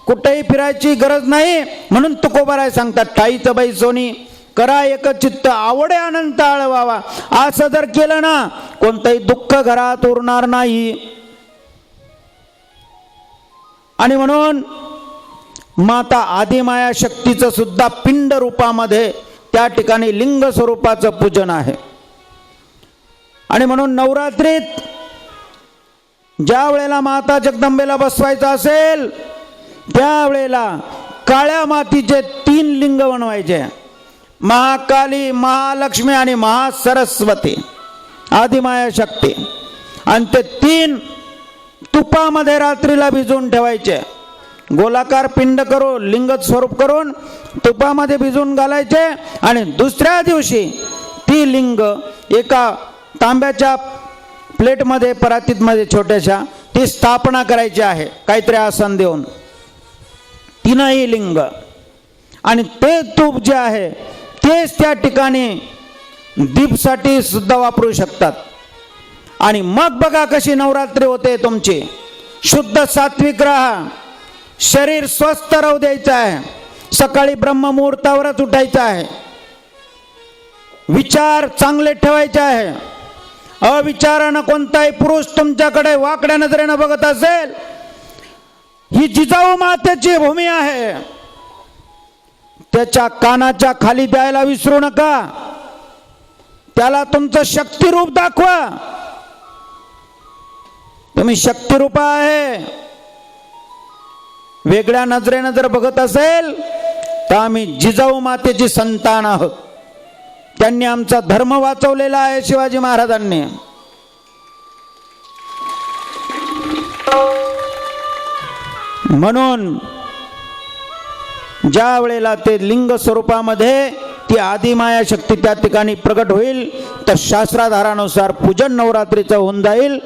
कुठेही फिरायची गरज नाही. म्हणून तुकोबाराय सांगतात, ठाईच बाई सोनी करा एक चित्त आवडे अनंत आळवावा. असं जर केलं ना कोणतंही दुःख घरात उरणार नाही. आणि म्हणून माता आदिमाया शक्तीचं सुद्धा पिंड रूपामध्ये त्या ठिकाणी लिंग स्वरूपाचं पूजन आहे. आणि म्हणून नवरात्रीत ज्या वेळेला माता जगदंबेला बसवायचं असेल त्यावेळेला काळ्या मातीचे 3 लिंग बनवायचे. महाकाली, महालक्ष्मी आणि महासरस्वती आदिमाया शक्ती. आणि ते 3 तुपामध्ये रात्रीला भिजवून ठेवायचे. गोलाकार पिंड करून लिंग स्वरूप करून तुपामध्ये भिजवून घालायचे. आणि दुसऱ्या दिवशी ती लिंग एका तांब्याच्या प्लेटमध्ये परातीतमध्ये छोट्याशा ती स्थापना करायची आहे काहीतरी आसन देऊन. 3ही लिंग आणि ते तूप जे आहे तेच त्या ठिकाणी दीपसाठी सुद्धा वापरू शकतात. आणि मग बघा कशी नवरात्री होते तुमची. शुद्ध सात्विक राहा, शरीर स्वस्थ राहू द्यायचं आहे, सकाळी ब्रह्ममुहूर्तावरच उठायचं आहे, विचार चांगले ठेवायचे आहे. अविचारानं कोणताही पुरुष तुमच्याकडे वाकड्या नजरेनं बघत असेल, ही जिजाऊ मातेची भूमी आहे, त्याच्या कानाच्या खाली द्यायला विसरू नका. त्याला तुमचं शक्तिरूप दाखवा. तुम्ही शक्तिरूप आहे. वेगळ्या नजरेनं जर बघत असेल तर आम्ही जिजाऊ मातेची संतान आहोत. त्यांनी आमचा धर्म वाचवलेला आहे शिवाजी महाराजांनी. म्हणून ज्या वेळेला ते लिंग स्वरूपामध्ये ती आदिमाया शक्ती त्या ठिकाणी प्रकट होईल तर शास्त्राधारानुसार पूजन नवरात्रीचं होऊन जाईल.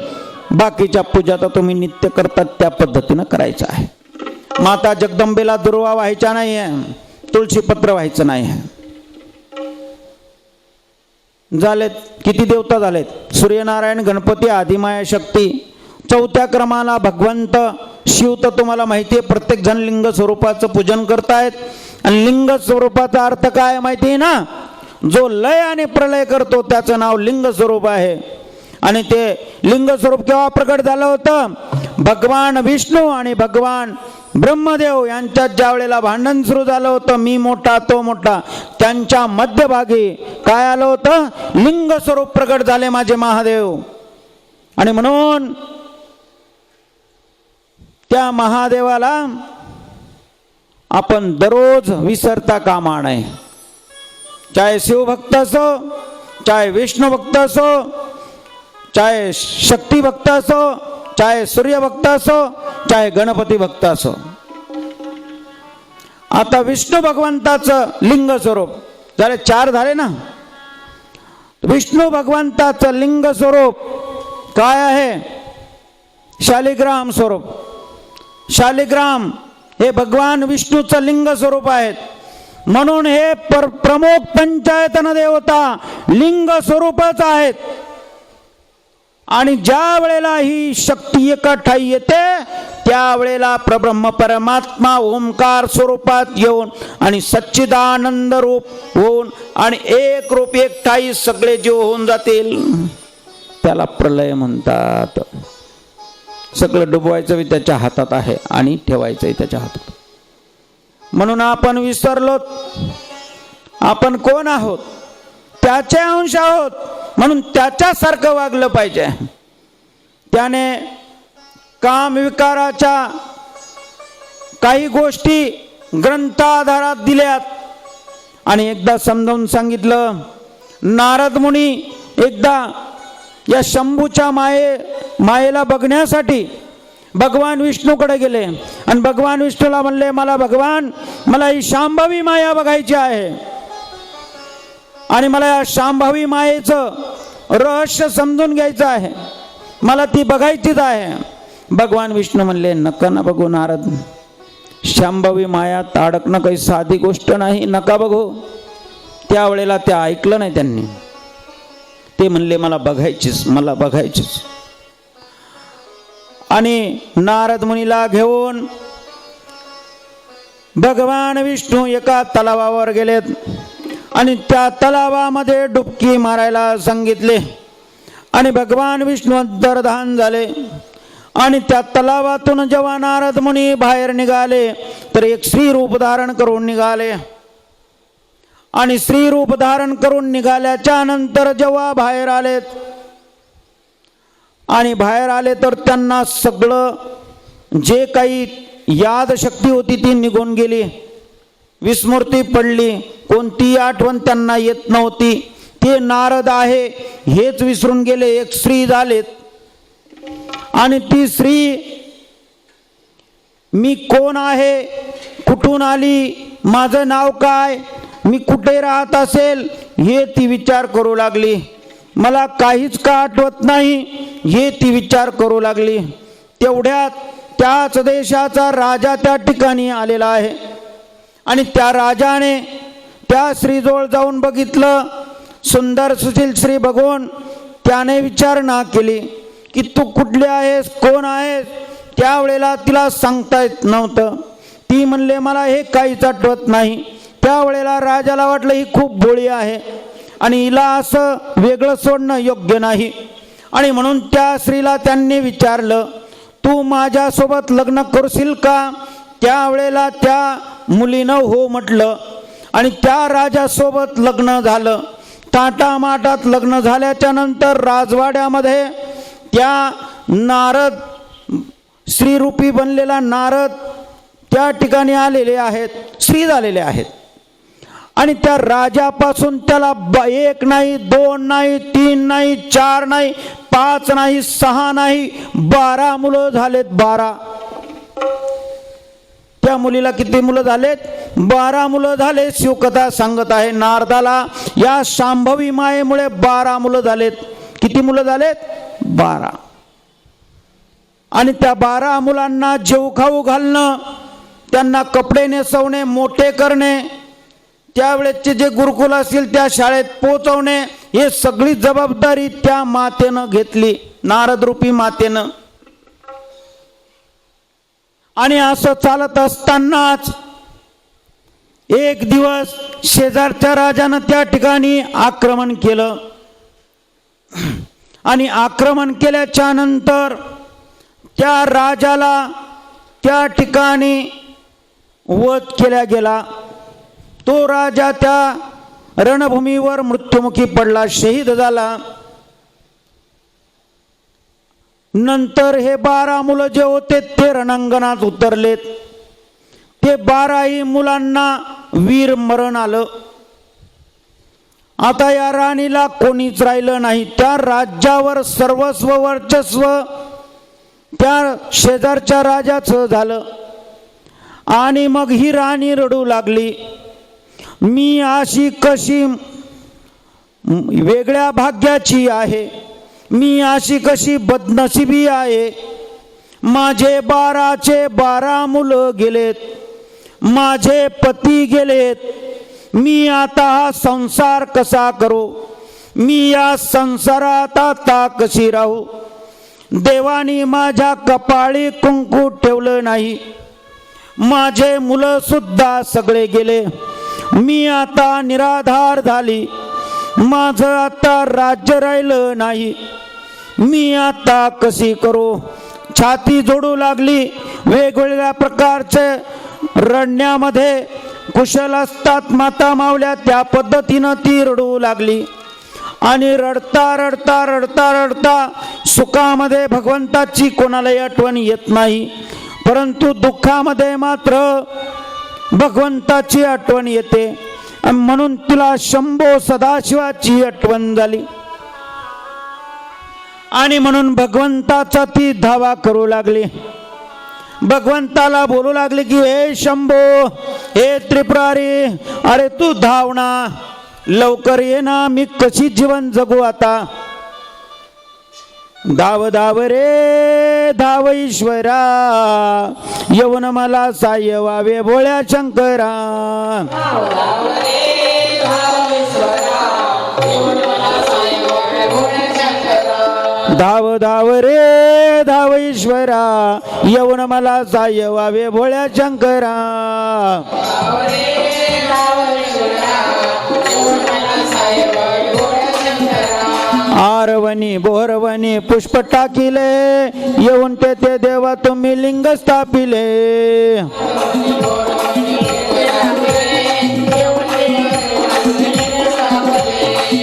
बाकीच्या पूजा तर तुम्ही नित्य करतात त्या पद्धतीनं करायचं आहे. माता जगदंबेला दुर्वा व्हायच्या नाही आहे. तुळशीपत्र व्हायचं नाही. झालेत किती देवता झालेत? सूर्यनारायण, गणपती, आदिमाया शक्ती. चौथ्या क्रमाला भगवंत शिव. तर तुम्हाला माहिती आहे प्रत्येक जण लिंग स्वरूपाचं पूजन करतायत. आणि लिंग स्वरूपाचा अर्थ काय माहिती आहे ना? जो लय आणि प्रलय करतो त्याचं नाव लिंग स्वरूप आहे. आणि ते लिंग स्वरूप केव्हा प्रकट झालं होतं? भगवान विष्णू आणि भगवान ब्रह्मदेव यांच्यात ज्या वेळेला भांडण सुरू झालं होतं, मी मोठा तो मोठा, त्यांच्या मध्यभागी काय आलं होतं? लिंग स्वरूप प्रकट झाले माझे महादेव. आणि म्हणून त्या महादेवाला आपण दररोज विसरता कामा नये. चाहे शिवभक्त असो, चाहे विष्णू भक्त असो, चाहे शक्ती भक्त असो, चाहे सूर्य भक्त असो, चाहे गणपती भक्त असो. आता विष्णू भगवंताचं लिंग स्वरूप झाले, 4 झाले ना. विष्णू भगवंताचं लिंग स्वरूप काय आहे? शालिग्राम स्वरूप. शालिग्राम हे भगवान विष्णूचं लिंग स्वरूप आहेत. म्हणून हे प्रमुख पंचायतन देवता लिंग स्वरूपच आहेत. आणि ज्या वेळेला ही शक्ती एका ठाई येते त्यावेळेला परब्रह्म परमात्मा ओंकार स्वरूपात येऊन आणि सच्चिदानंद रूप होऊन आणि एक रूप एक ठाई सगळे जीव होऊन जातील. त्याला प्रलय म्हणतात. सगळं डुबवायचं त्याच्या हातात आहे आणि ठेवायचंही त्याच्या हातात. म्हणून आपण विसरलो आपण कोण आहोत? त्याचे अंश आहोत. म्हणून त्याच्यासारखं वागलं पाहिजे. त्याने काम विकाराच्या काही गोष्टी ग्रंथाधारात दिल्यात आणि एकदा समजावून सांगितलं. नारद मुनी एकदा या शंभूच्या मायेला बघण्यासाठी भगवान विष्णूकडे गेले आणि भगवान विष्णूला म्हणले, मला भगवान, मला ही शांभवी माया बघायची आहे आणि मला या शांभवी मायेचं रहस्य समजून घ्यायचं आहे, मला ती बघायचीच आहे. भगवान विष्णू म्हणले, नका ना बघू नारद, शांभवी मायात अडकणं काही साधी गोष्ट नाही, नका बघू. त्यावेळेला ते ऐकलं नाही त्यांनी. ते म्हणले, मला बघायचीच, मला बघायचीच. आणि नारद मुनीला घेऊन भगवान विष्णू एका तलावावर गेलेत आणि त्या तलावामध्ये डुबकी मारायला सांगितले. आणि भगवान विष्णू अंतर्धान झाले. आणि त्या तलावातून जेव्हा नारद मुनी बाहेर निघाले तर एक स्त्री रूप धारण करून निघाले. आणि स्त्री रूप धारण करून निघाल्याच्या नंतर जेव्हा बाहेर आलेत आणि बाहेर आले तर त्यांना सगळं जे काही याद शक्ती होती ती निघून गेली. विस्मृती पडली. कोणती आठवण त्यांना येत नव्हती. ते नारद आहे हेच विसरून गेले. एक स्त्री झालेत आणि ती स्त्री मी कोण आहे, कुठून आली, माझं नाव काय, मी कुठे राहत असेल हे ती विचार करू लागली. मला काहीच का आठवत नाही हे ती विचार करू लागली. तेवढ्यात त्याच देशाचा राजा त्या ठिकाणी आलेला आहे. आणि त्या राजाने त्या स्त्रीजवळ जाऊन बघितलं. सुंदर सुशील स्त्री बघून त्याने विचारणा केली की तू कुठली आहेस, कोण आहेस. त्यावेळेला तिला सांगता येत नव्हतं. ती म्हणले, मला हे काहीच आठवत नाही. त्यावेळेला राजाला वाटलं ही खूप भोळी आहे आणि हिला असं वेगळं सोडणं योग्य नाही. आणि म्हणून त्या स्त्रीला त्यांनी विचारलं, तू माझ्यासोबत लग्न करशील का? त्यावेळेला त्या मुलीनं हो म्हटलं आणि त्या राजासोबत लग्न झालं. ताटामाटात लग्न झाल्याच्या नंतर राजवाड्यामध्ये त्या नारद, स्त्रीरूपी बनलेला नारद त्या ठिकाणी आलेले आहेत, स्त्री झालेले आहेत. आणि त्या राजापासून त्याला 1 नाही, 2 नाही, 3 नाही, 4 नाही, 5 नाही, 6 नाही, 12 मुलं झालेत. 12. त्या मुलीला किती मुलं झालेत? 12 मुलं झाले. शिवकथा सांगत आहे नारदाला या शांभवी मायेमुळे 12 मुलं झालेत. किती मुलं झालेत? 12. आणि त्या 12 मुलांना जेव खाऊ घालणं, त्यांना कपडे नेसवणे, मोठे करणे त्यावेळेचे जे गुरुकुल असतील त्या शाळेत पोहोचवणे हे सगळी जबाबदारी त्या मातेनं घेतली, नारद रूपी मातेनं. आणि असं चालत असतानाच एक दिवस शेजारच्या राजानं त्या ठिकाणी आक्रमण केलं. आणि आक्रमण केल्याच्या नंतर त्या राजाला त्या ठिकाणी वध केला गेला. तो राजा त्या रणभूमीवर मृत्युमुखी पडला, शहीद झाला. नंतर हे 12 मुलं जे होते ते रणांगणात उतरलेत. ते 12ही मुलांना वीर मरण आलं. आता या राणीला कोणीच राहिलं नाही. त्या राज्यावर सर्वस्व वर्चस्व त्या शेजारच्या राजाचं झालं. आणि मग ही राणी रडू लागली, मी अशी कशी वेगळ्या भाग्याची आहे, मी अशी कशी बदनशिबी आहे. माझे 12चे 12 मुलं गेलेत, माझे पती गेलेत. मी आता हा संसार कसा करू, मी या संसारात आता कशी राहू. देवानी माझ्या कपाळी कुंकू ठेवलं नाही, माझे मुलं सुद्धा सगळे गेले. मी आता निराधार झाली, माझं आता राज्य राहिलं नाही. मी आता कशी करू. छाती जोडू लागली. वेगवेगळ्या प्रकारचे रडण्यामध्ये कुशल असतात माता मावल्या, त्या पद्धतीनं ती रडू लागली. आणि रडता रडता रडता रडता सुखामध्ये भगवंताची कोणालाही आठवण येत नाही, परंतु दुःखामध्ये मात्र भगवंताची आठवण येते. म्हणून तिला शंभो सदाशिवाची आठवण झाली. आणि म्हणून भगवंताचा ती धावा करू लागली. भगवंताला बोलू लागले की हे शंभो, हे त्रिपुरारी, अरे तू धाव ना, लवकर ये ना, मी कशी जीवन जगू आता. धाव धाव रे धाव ईश्वरा, येऊन मला साह्य व्हावे भोळ्या शंकरा. धाव धाव रे धाव ईश्वरा, येऊन मला साह्य व्हावे भोळ्या शंकरा. आरवणी बोरवणी पुष्प टाकिले, येऊन ते देवा तुम्ही लिंग स्थापिले.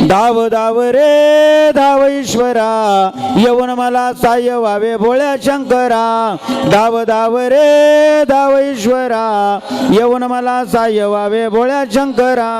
धाव धाव रे धाव ईश्वरा, येऊन मला साह्य व्हावे भोळ्या शंकरा. धाव धाव रे धाव ईश्वरा, येऊन मला साह्य व्हावे भोळ्या शंकरा.